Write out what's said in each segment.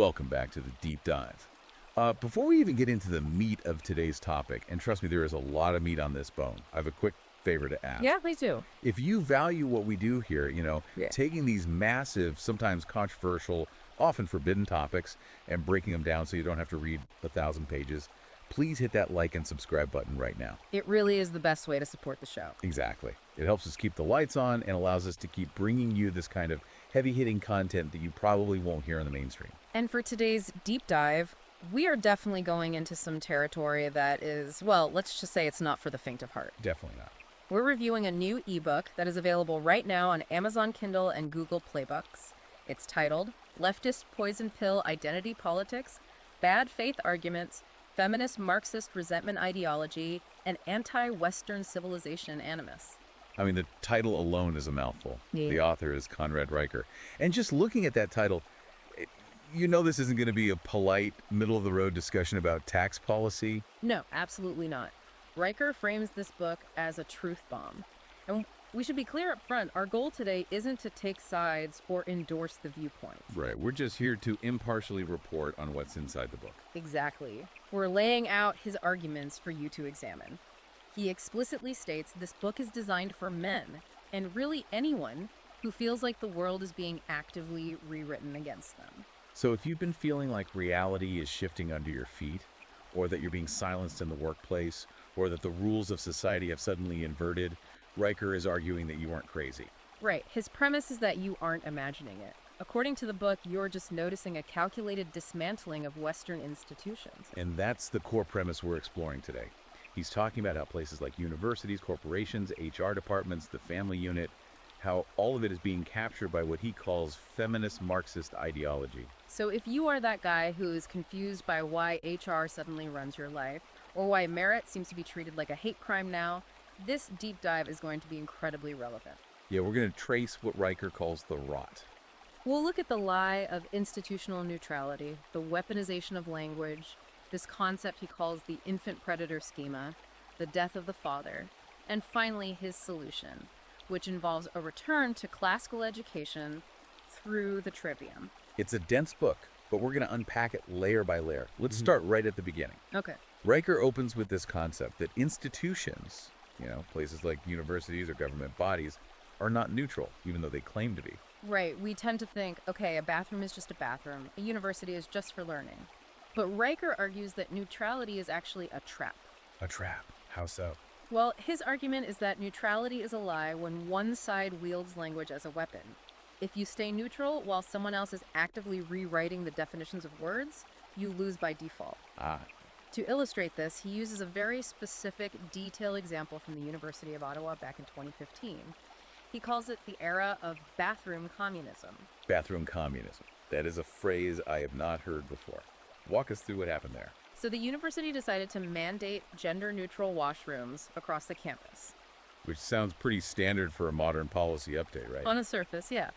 Welcome back to the Deep Dive. Before we even get into the meat of today's topic, and trust me, there is a lot of meat on this bone, I have a quick favor to ask. Yeah, please do. If you value what we do here, Yeah. taking these massive, sometimes controversial, often forbidden topics and breaking them down so you don't have to read 1,000 pages, please hit that like and subscribe button right now. It really is the best way to support the show. Exactly. It helps us keep the lights on and allows us to keep bringing you this kind of heavy-hitting content that you probably won't hear in the mainstream. And for today's deep dive, we are definitely going into some territory that is, well, let's just say it's not for the faint of heart. Definitely not. We're reviewing a new ebook that is available right now on Amazon Kindle and Google Play Books. It's titled Leftist Poison Pill Identity Politics, Bad Faith Arguments, Feminist Marxist Resentment Ideology, and Anti-Western Civilization Animus. I mean, the title alone is a mouthful. Yeah. The author is Conrad Riker. And just looking at that title, this isn't going to be a polite, middle-of-the-road discussion about tax policy. No, absolutely not. Riker frames this book as a truth bomb. And we should be clear up front, our goal today isn't to take sides or endorse the viewpoint. Right. We're just here to impartially report on what's inside the book. Exactly. We're laying out his arguments for you to examine. He explicitly states this book is designed for men, and really anyone who feels like the world is being actively rewritten against them. So if you've been feeling like reality is shifting under your feet, or that you're being silenced in the workplace, or that the rules of society have suddenly inverted, Riker is arguing that you aren't crazy. Right. His premise is that you aren't imagining it. According to the book, you're just noticing a calculated dismantling of Western institutions. And that's the core premise we're exploring today. He's talking about how places like universities, corporations, HR departments, the family unit, how all of it is being captured by what he calls feminist Marxist ideology. So if you are that guy who is confused by why HR suddenly runs your life, or why merit seems to be treated like a hate crime now, this deep dive is going to be incredibly relevant. Yeah, we're going to trace what Riker calls the rot. We'll look at the lie of institutional neutrality, the weaponization of language, this concept he calls the infant predator schema, the death of the father, and finally his solution, which involves a return to classical education through the trivium. It's a dense book, but we're going to unpack it layer by layer. Let's start right at the beginning. Okay. Riker opens with this concept that institutions, places like universities or government bodies, are not neutral, even though they claim to be. Right. We tend to think, okay, a bathroom is just a bathroom. A university is just for learning. But Riker argues that neutrality is actually a trap. A trap? How so? Well, his argument is that neutrality is a lie when one side wields language as a weapon. If you stay neutral while someone else is actively rewriting the definitions of words, you lose by default. To illustrate this, he uses a very specific, detailed example from the University of Ottawa back in 2015. He calls it the era of bathroom communism. Bathroom communism. That is a phrase I have not heard before. Walk us through what happened there. So the university decided to mandate gender-neutral washrooms across the campus. Which sounds pretty standard for a modern policy update, right? On the surface, yeah.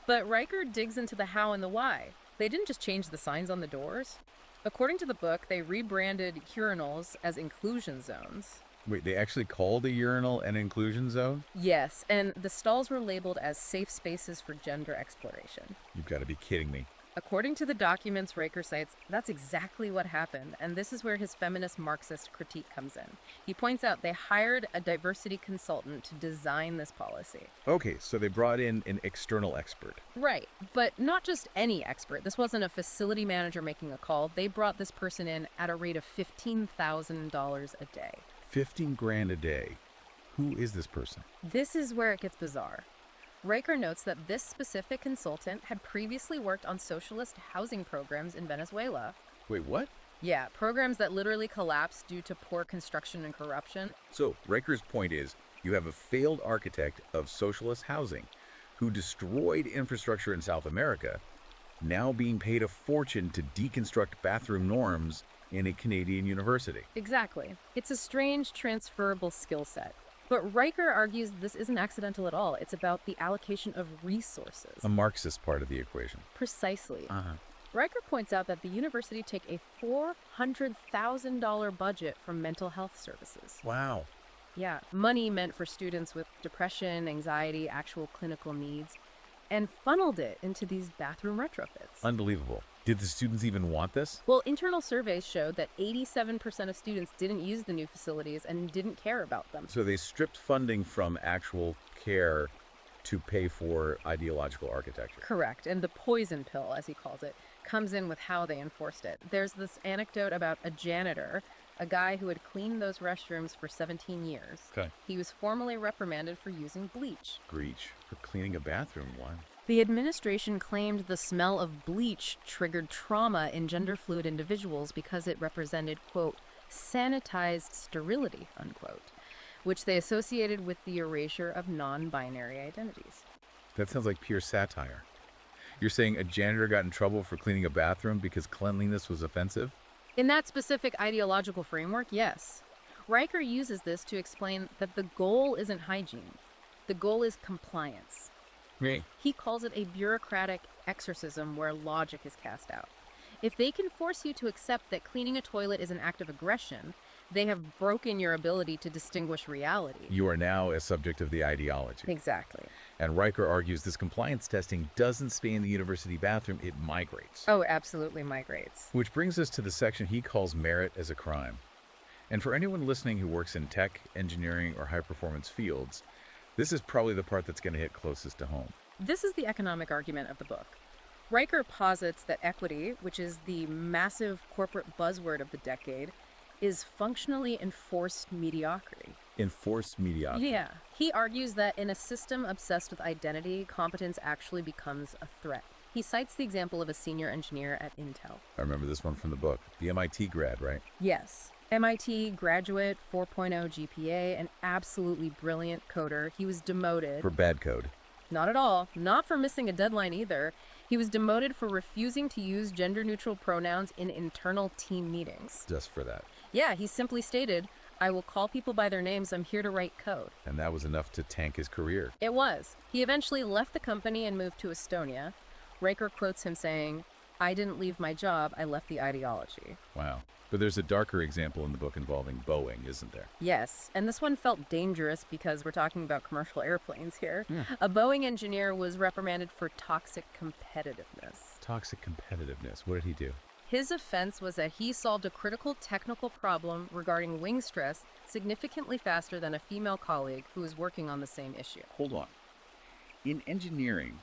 But Riker digs into the how and the why. They didn't just change the signs on the doors. According to the book, they rebranded urinals as inclusion zones. Wait, they actually called a urinal an inclusion zone? Yes, and the stalls were labeled as safe spaces for gender exploration. You've got to be kidding me. According to the documents Riker cites, that's exactly what happened, and this is where his feminist Marxist critique comes in. He points out they hired a diversity consultant to design this policy. Okay, so they brought in an external expert. Right, but not just any expert. This wasn't a facility manager making a call. They brought this person in at a rate of $15,000 a day. 15 grand a day. Who is this person? This is where it gets bizarre. Riker notes that this specific consultant had previously worked on socialist housing programs in Venezuela. Wait, what? Yeah, programs that literally collapsed due to poor construction and corruption. So, Riker's point is, you have a failed architect of socialist housing who destroyed infrastructure in South America, now being paid a fortune to deconstruct bathroom norms in a Canadian university. Exactly. It's a strange transferable skill set. But Riker argues this isn't accidental at all. It's about the allocation of resources. A Marxist part of the equation. Precisely. Uh-huh. Riker points out that the university take a $400,000 budget from mental health services. Wow. Yeah, money meant for students with depression, anxiety, actual clinical needs, and funneled it into these bathroom retrofits. Unbelievable. Did the students even want this? Well, internal surveys showed that 87% of students didn't use the new facilities and didn't care about them. So they stripped funding from actual care to pay for ideological architecture. Correct. And the poison pill, as he calls it, comes in with how they enforced it. There's this anecdote about a janitor, a guy who had cleaned those restrooms for 17 years. Okay. He was formally reprimanded for using bleach. Breach for cleaning a bathroom. Why? The administration claimed the smell of bleach triggered trauma in gender-fluid individuals because it represented, quote, sanitized sterility, unquote, which they associated with the erasure of non-binary identities. That sounds like pure satire. You're saying a janitor got in trouble for cleaning a bathroom because cleanliness was offensive? In that specific ideological framework, yes. Riker uses this to explain that the goal isn't hygiene. The goal is compliance. Me. He calls it a bureaucratic exorcism where logic is cast out. If they can force you to accept that cleaning a toilet is an act of aggression, they have broken your ability to distinguish reality. You are now a subject of the ideology. Exactly. And Riker argues this compliance testing doesn't span the university bathroom, it migrates. Oh, absolutely migrates. Which brings us to the section he calls merit as a crime. And for anyone listening who works in tech, engineering, or high-performance fields, this is probably the part that's going to hit closest to home. This is the economic argument of the book. Riker posits that equity, which is the massive corporate buzzword of the decade, is functionally enforced mediocrity. Enforced mediocrity. Yeah. He argues that in a system obsessed with identity, competence actually becomes a threat. He cites the example of a senior engineer at Intel. I remember this one from the book. The MIT grad, right? Yes. MIT graduate, 4.0 GPA, an absolutely brilliant coder. He was demoted. For bad code. Not at all. Not for missing a deadline either. He was demoted for refusing to use gender-neutral pronouns in internal team meetings. Just for that. Yeah, he simply stated, I will call people by their names. I'm here to write code. And that was enough to tank his career. It was. He eventually left the company and moved to Estonia. Riker quotes him saying, I didn't leave my job, I left the ideology. Wow. But there's a darker example in the book involving Boeing, isn't there? Yes, and this one felt dangerous because we're talking about commercial airplanes here. Yeah. A Boeing engineer was reprimanded for toxic competitiveness. Toxic competitiveness. What did he do? His offense was that he solved a critical technical problem regarding wing stress significantly faster than a female colleague who was working on the same issue. Hold on. In engineering,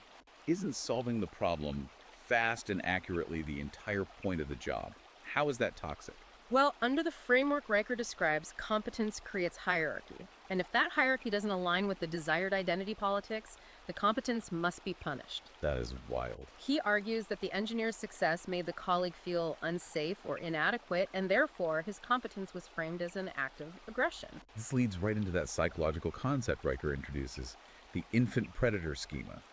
isn't solving the problem fast and accurately the entire point of the job? How is that toxic? Well, under the framework Riker describes, competence creates hierarchy. And if that hierarchy doesn't align with the desired identity politics, the competence must be punished. That is wild. He argues that the engineer's success made the colleague feel unsafe or inadequate, and therefore his competence was framed as an act of aggression. This leads right into that psychological concept Riker introduces, the infant predator schema.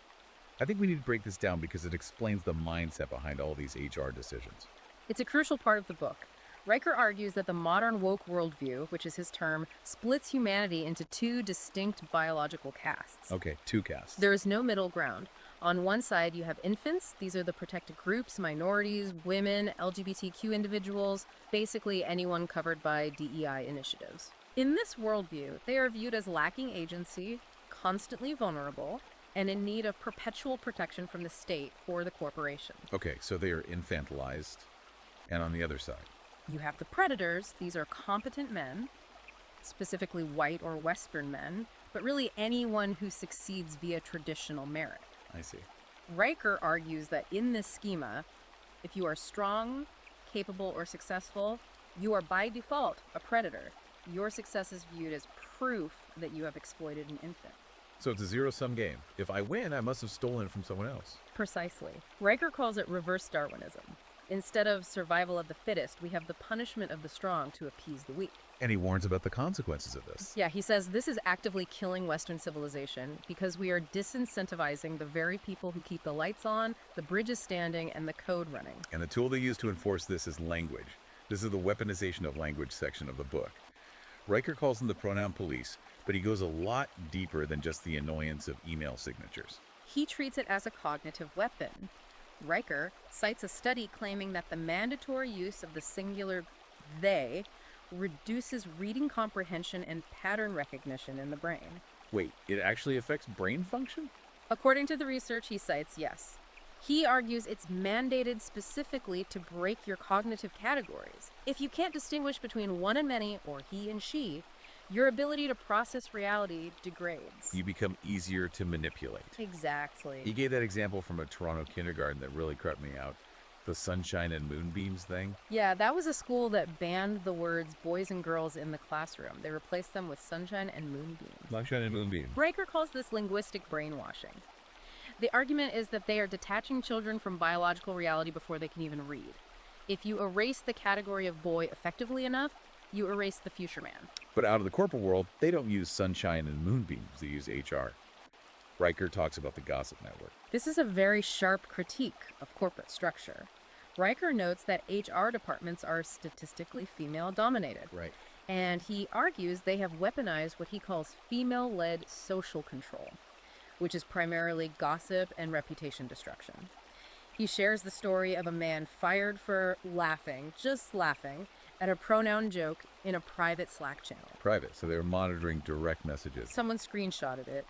I think we need to break this down because it explains the mindset behind all these HR decisions. It's a crucial part of the book. Riker argues that the modern woke worldview, which is his term, splits humanity into two distinct biological castes. Okay, two castes. There is no middle ground. On one side, you have infants. These are the protected groups, minorities, women, LGBTQ individuals, basically anyone covered by DEI initiatives. In this worldview, they are viewed as lacking agency, constantly vulnerable, and in need of perpetual protection from the state or the corporation. Okay, so they are infantilized. And on the other side? You have the predators. These are competent men, specifically white or Western men, but really anyone who succeeds via traditional merit. I see. Riker argues that in this schema, if you are strong, capable, or successful, you are by default a predator. Your success is viewed as proof that you have exploited an infant. So it's a zero-sum game. If I win, I must have stolen from someone else. Precisely. Riker calls it reverse Darwinism. Instead of survival of the fittest, we have the punishment of the strong to appease the weak. And he warns about the consequences of this. Yeah, he says this is actively killing Western civilization because we are disincentivizing the very people who keep the lights on, the bridges standing, and the code running. And the tool they use to enforce this is language. This is the weaponization of language section of the book. Riker calls them the pronoun police, but he goes a lot deeper than just the annoyance of email signatures. He treats it as a cognitive weapon. Riker cites a study claiming that the mandatory use of the singular they reduces reading comprehension and pattern recognition in the brain. Wait, it actually affects brain function? According to the research he cites, yes. He argues it's mandated specifically to break your cognitive categories. If you can't distinguish between one and many or he and she, your ability to process reality degrades. You become easier to manipulate. Exactly. He gave that example from a Toronto kindergarten that really crept me out. The sunshine and moonbeams thing. Yeah, that was a school that banned the words boys and girls in the classroom. They replaced them with sunshine and moonbeams. Sunshine and moonbeams. Riker calls this linguistic brainwashing. The argument is that they are detaching children from biological reality before they can even read. If you erase the category of boy effectively enough, you erase the future man. But out of the corporate world, they don't use sunshine and moonbeams. They use HR. Riker talks about the gossip network. This is a very sharp critique of corporate structure. Riker notes that HR departments are statistically female-dominated. Right. And he argues they have weaponized what he calls female-led social control, which is primarily gossip and reputation destruction. He shares the story of a man fired for laughing, just laughing, at a pronoun joke in a private Slack channel. Private, so they were monitoring direct messages. Someone screenshotted it.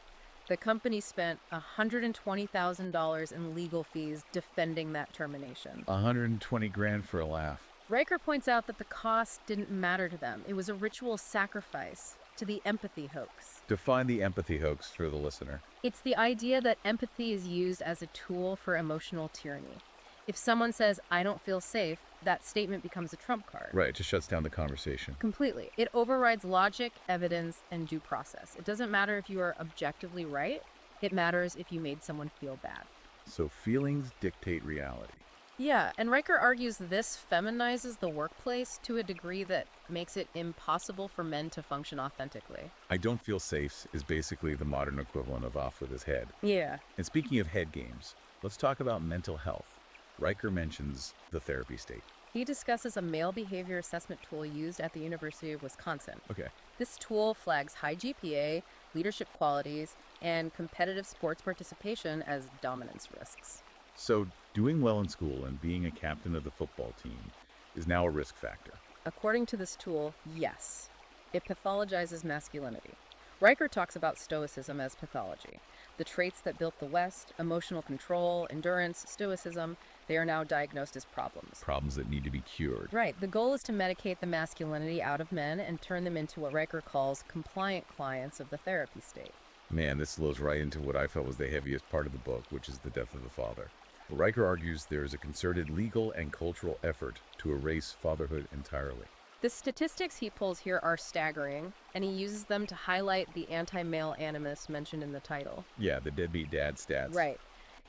The company spent $120,000 in legal fees defending that termination. 120 grand for a laugh. Riker points out that the cost didn't matter to them. It was a ritual sacrifice to the empathy hoax. Define the empathy hoax for the listener. It's the idea that empathy is used as a tool for emotional tyranny. If someone says, "I don't feel safe," that statement becomes a trump card. Right, it just shuts down the conversation. Completely. It overrides logic, evidence, and due process. It doesn't matter if you are objectively right. It matters if you made someone feel bad. So feelings dictate reality. Yeah, and Riker argues this feminizes the workplace to a degree that makes it impossible for men to function authentically. I don't feel safe is basically the modern equivalent of off with his head. Yeah. And speaking of head games, let's talk about mental health. Riker mentions the therapy state. He discusses a male behavior assessment tool used at the University of Wisconsin. Okay. This tool flags high GPA, leadership qualities, and competitive sports participation as dominance risks. So doing well in school and being a captain of the football team is now a risk factor. According to this tool, yes. It pathologizes masculinity. Riker talks about stoicism as pathology. The traits that built the West, emotional control, endurance, stoicism, they are now diagnosed as problems. Problems that need to be cured. Right. The goal is to medicate the masculinity out of men and turn them into what Riker calls compliant clients of the therapy state. Man, this flows right into what I felt was the heaviest part of the book, which is the death of the father. Riker argues there is a concerted legal and cultural effort to erase fatherhood entirely. The statistics he pulls here are staggering, and he uses them to highlight the anti-male animus mentioned in the title. Yeah, the deadbeat dad stats. Right.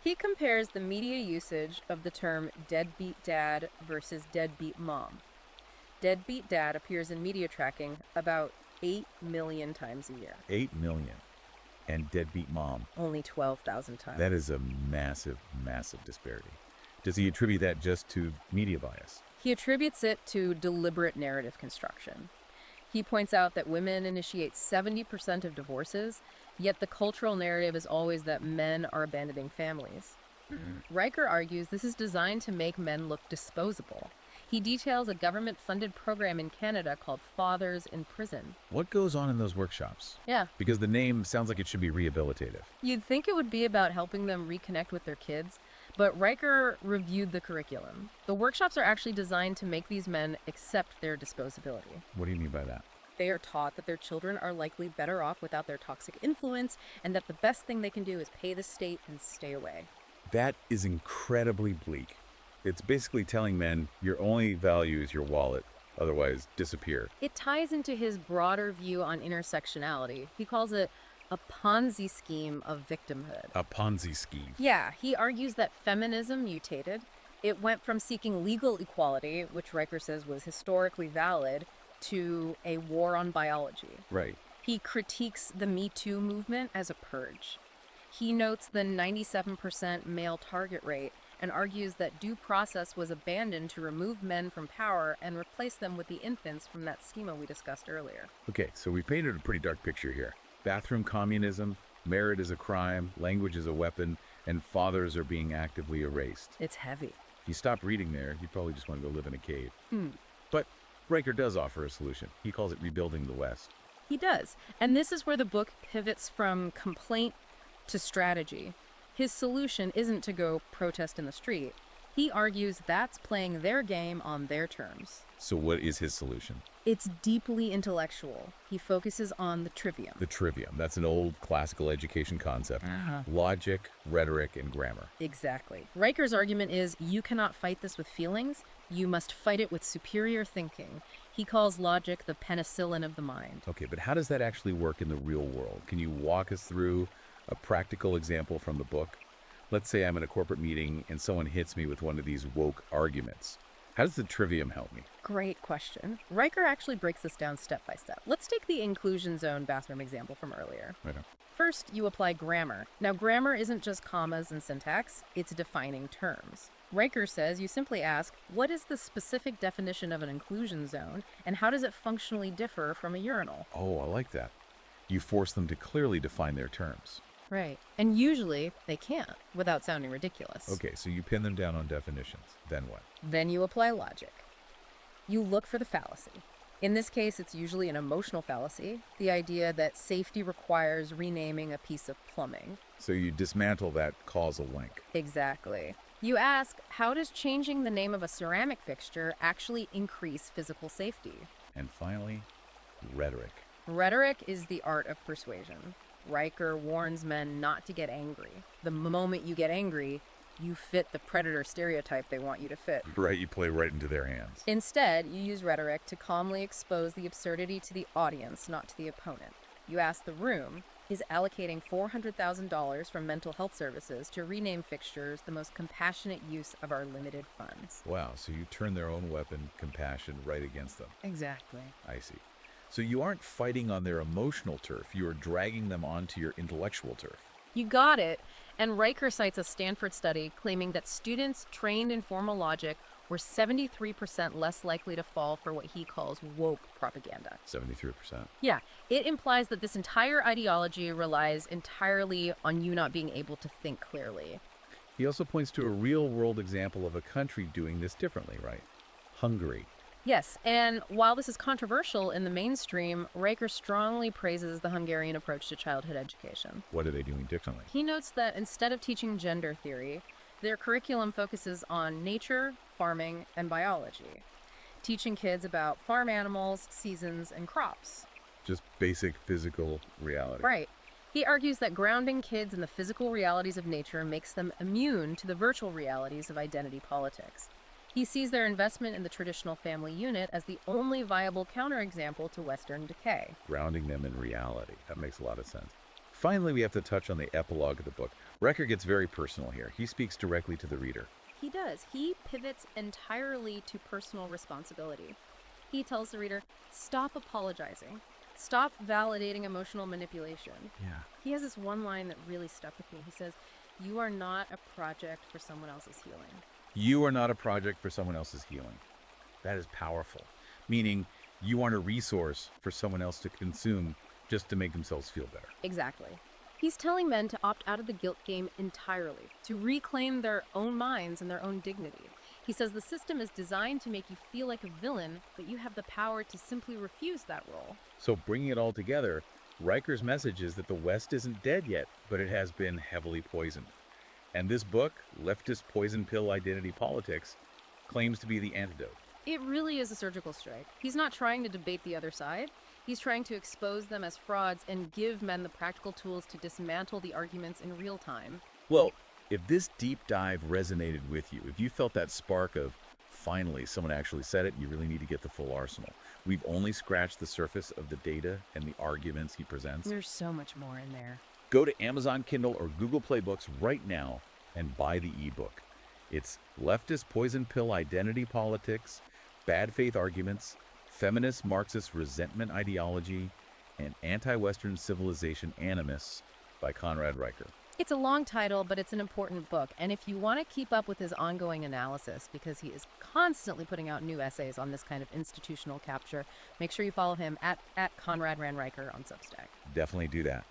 He compares the media usage of the term deadbeat dad versus deadbeat mom. Deadbeat dad appears in media tracking about 8 million times a year. 8 million. And deadbeat mom. Only 12,000 times. That is a massive, massive disparity. Does he attribute that just to media bias? He attributes it to deliberate narrative construction. He points out that women initiate 70% of divorces, yet the cultural narrative is always that men are abandoning families. Riker argues this is designed to make men look disposable. He details a government-funded program in Canada called Fathers in Prison. What goes on in those workshops? Yeah. Because the name sounds like it should be rehabilitative. You'd think it would be about helping them reconnect with their kids, but Riker reviewed the curriculum. The workshops are actually designed to make these men accept their disposability. What do you mean by that? They are taught that their children are likely better off without their toxic influence, and that the best thing they can do is pay the state and stay away. That is incredibly bleak. It's basically telling men your only value is your wallet, otherwise disappear. It ties into his broader view on intersectionality. He calls it a Ponzi scheme of victimhood. A Ponzi scheme. Yeah, he argues that feminism mutated. It went from seeking legal equality, which Riker says was historically valid, to a war on biology. Right. He critiques the Me Too movement as a purge. He notes the 97% male target rate and argues that due process was abandoned to remove men from power and replace them with the infants from that schema we discussed earlier. Okay, so we painted a pretty dark picture here. Bathroom communism, merit is a crime, language is a weapon, and fathers are being actively erased. It's heavy. If you stop reading there, you'd probably just want to go live in a cave. But Riker does offer a solution. He calls it rebuilding the West. He does. And this is where the book pivots from complaint to strategy. His solution isn't to go protest in the street. He argues that's playing their game on their terms. So what is his solution? It's deeply intellectual. He focuses on the trivium. The trivium. That's an old classical education concept. Logic, rhetoric, and grammar. Exactly. Riker's argument is you cannot fight this with feelings. You must fight it with superior thinking. He calls logic the penicillin of the mind. Okay, but how does that actually work in the real world? Can you walk us through a practical example from the book? Let's say I'm in a corporate meeting and someone hits me with one of these woke arguments. How does the trivium help me? Great question. Riker actually breaks this down step by step. Let's take the inclusion zone bathroom example from earlier. Right on. First, you apply grammar. Now, grammar isn't just commas and syntax, it's defining terms. Riker says you simply ask, what is the specific definition of an inclusion zone, and how does it functionally differ from a urinal? Oh, I like that. You force them to clearly define their terms. Right. And usually, they can't, without sounding ridiculous. Okay, so you pin them down on definitions. Then what? Then you apply logic. You look for the fallacy. In this case, it's usually an emotional fallacy, the idea that safety requires renaming a piece of plumbing. So you dismantle that causal link. Exactly. You ask, how does changing the name of a ceramic fixture actually increase physical safety? And finally, rhetoric. Rhetoric is the art of persuasion. Riker warns men not to get angry. The moment you get angry, you fit the predator stereotype they want you to fit. Right, you play right into their hands. Instead, you use rhetoric to calmly expose the absurdity to the audience, not to the opponent. You ask the room, is allocating $400,000 from mental health services to rename fixtures the most compassionate use of our limited funds? Wow, so you turn their own weapon, compassion, right against them. Exactly. I see. So you aren't fighting on their emotional turf, you are dragging them onto your intellectual turf. You got it. And Riker cites a Stanford study claiming that students trained in formal logic were 73% less likely to fall for what he calls woke propaganda. 73%. Yeah, it implies that this entire ideology relies entirely on you not being able to think clearly. He also points to a real-world example of a country doing this differently, right? Hungary. Yes, and while this is controversial in the mainstream, Riker strongly praises the Hungarian approach to childhood education. What are they doing differently? He notes that instead of teaching gender theory, their curriculum focuses on nature, farming, and biology, teaching kids about farm animals, seasons, and crops. Just basic physical reality. Right. He argues that grounding kids in the physical realities of nature makes them immune to the virtual realities of identity politics. He sees their investment in the traditional family unit as the only viable counterexample to Western decay. Grounding them in reality. That makes a lot of sense. Finally, we have to touch on the epilogue of the book. Riker gets very personal here. He speaks directly to the reader. He does. He pivots entirely to personal responsibility. He tells the reader, stop apologizing. Stop validating emotional manipulation. Yeah. He has this one line that really stuck with me. He says, you are not a project for someone else's healing. You are not a project for someone else's healing. That is powerful. Meaning, you aren't a resource for someone else to consume just to make themselves feel better. Exactly. He's telling men to opt out of the guilt game entirely, to reclaim their own minds and their own dignity. He says the system is designed to make you feel like a villain, but you have the power to simply refuse that role. So bringing it all together, Riker's message is that the West isn't dead yet, but it has been heavily poisoned. And this book, Leftist Poison Pill Identity Politics, claims to be the antidote. It really is a surgical strike. He's not trying to debate the other side. He's trying to expose them as frauds and give men the practical tools to dismantle the arguments in real time. Well, if this deep dive resonated with you, if you felt that spark of, finally, someone actually said it, you really need to get the full arsenal. We've only scratched the surface of the data and the arguments he presents. There's so much more in there. Go to Amazon Kindle or Google Play Books right now and buy the ebook. It's Leftist Poison Pill Identity Politics, Bad Faith Arguments, Feminist Marxist Resentment Ideology, and Anti-Western Civilization Animus by Conrad Riker. It's a long title, but it's an important book. And if you want to keep up with his ongoing analysis, because he is constantly putting out new essays on this kind of institutional capture, make sure you follow him at Conrad Rand Riker on Substack. Definitely do that.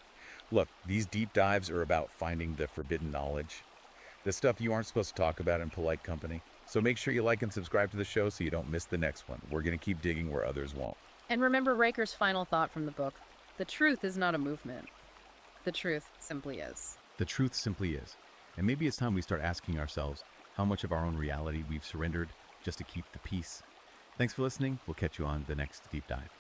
Look, these deep dives are about finding the forbidden knowledge, the stuff you aren't supposed to talk about in polite company. So make sure you like and subscribe to the show so you don't miss the next one. We're going to keep digging where others won't. And remember Riker's final thought from the book. The truth is not a movement. The truth simply is. The truth simply is. And maybe it's time we start asking ourselves how much of our own reality we've surrendered just to keep the peace. Thanks for listening. We'll catch you on the next deep dive.